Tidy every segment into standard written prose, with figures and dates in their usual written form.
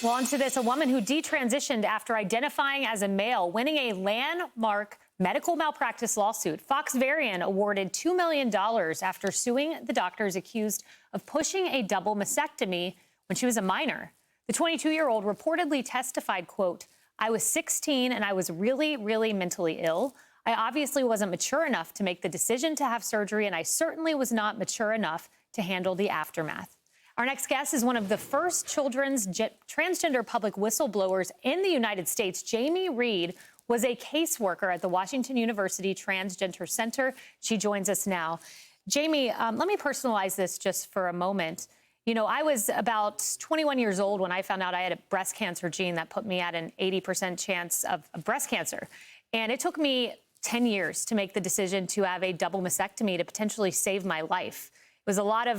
Well, on to this, a woman who detransitioned after identifying as a male, winning a landmark medical malpractice lawsuit. Fox Varian awarded $2 million after suing the doctors accused of pushing a double mastectomy when she was a minor. The 22-year-old reportedly testified, quote, "I was 16 and I was really, really mentally ill. I obviously wasn't mature enough to make the decision to have surgery, and I certainly was not mature enough to handle the aftermath." Our next guest is one of the first children's transgender public whistleblowers in the United States. Jamie Reed was a caseworker at the Washington University Transgender Center. She joins us now. Jamie, let me personalize this just for a moment. You know, I was about 21 years old when I found out I had a breast cancer gene that put me at an 80% chance of breast cancer. And it took me 10 years to make the decision to have a double mastectomy to potentially save my life. It was a lot of,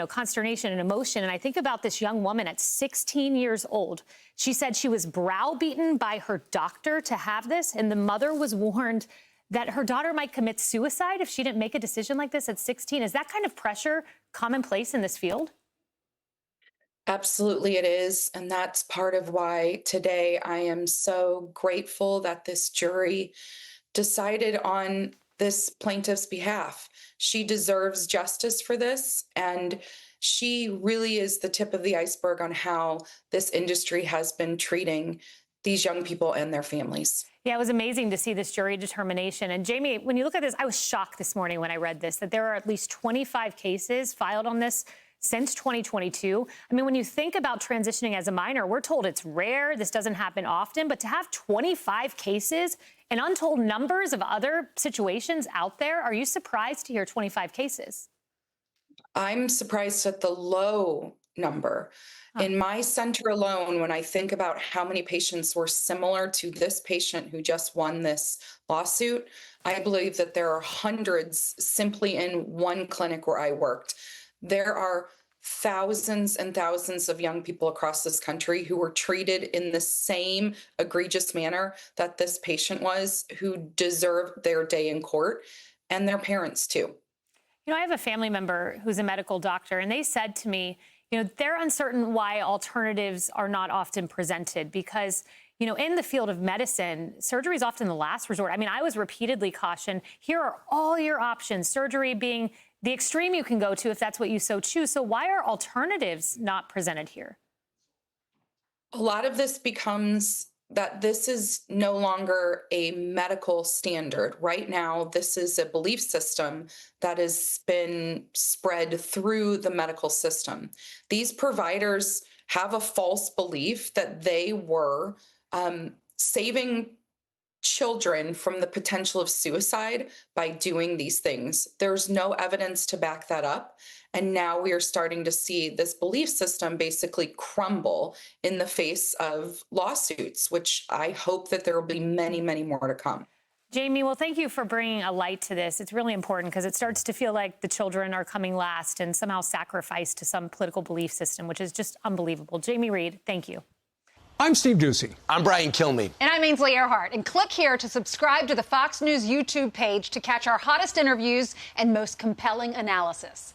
consternation and emotion. And I think about this young woman at 16 years old. She said she was browbeaten by her doctor to have this, and the mother was warned that her daughter might commit suicide if she didn't make a decision like this at 16. Is that kind of pressure commonplace in this field? Absolutely, it is. And that's part of why today I am so grateful that this jury decided on this plaintiff's behalf. She deserves justice for this. And she really is the tip of the iceberg on how this industry has been treating these young people and their families. Yeah, it was amazing to see this jury determination. And Jamie, when you look at this, I was shocked this morning when I read this, that there are at least 25 cases filed on this since 2022. I mean, when you think about transitioning as a minor, we're told it's rare, this doesn't happen often, but to have 25 cases and untold numbers of other situations out there, are you surprised to hear 25 cases? I'm surprised at the low number. In my center alone, when I think about how many patients were similar to this patient who just won this lawsuit, I believe that there are hundreds simply in one clinic where I worked. There are thousands and thousands of young people across this country who were treated in the same egregious manner that this patient was, who deserve their day in court, and their parents too. You know, I have a family member who's a medical doctor, and they said to me, you know, they're uncertain why alternatives are not often presented because, you know, in the field of medicine, surgery is often the last resort. I mean, I was repeatedly cautioned, here are all your options, surgery being the extreme you can go to if that's what you so choose. So why are alternatives not presented here? A lot of this becomes that this is no longer a medical standard. Right now, this is a belief system that has been spread through the medical system. These providers have a false belief that they were saving children from the potential of suicide by doing these things. There's no evidence to back that up. And now we are starting to see this belief system basically crumble in the face of lawsuits, which I hope that there will be many, many more to come. Jamie, well, thank you for bringing a light to this. It's really important because it starts to feel like the children are coming last and somehow sacrificed to some political belief system, which is just unbelievable. Jamie Reed, thank you. I'm Steve Ducey. I'm Brian Kilmeade. And I'm Ainsley Earhart. And click here to subscribe to the Fox News YouTube page to catch our hottest interviews and most compelling analysis.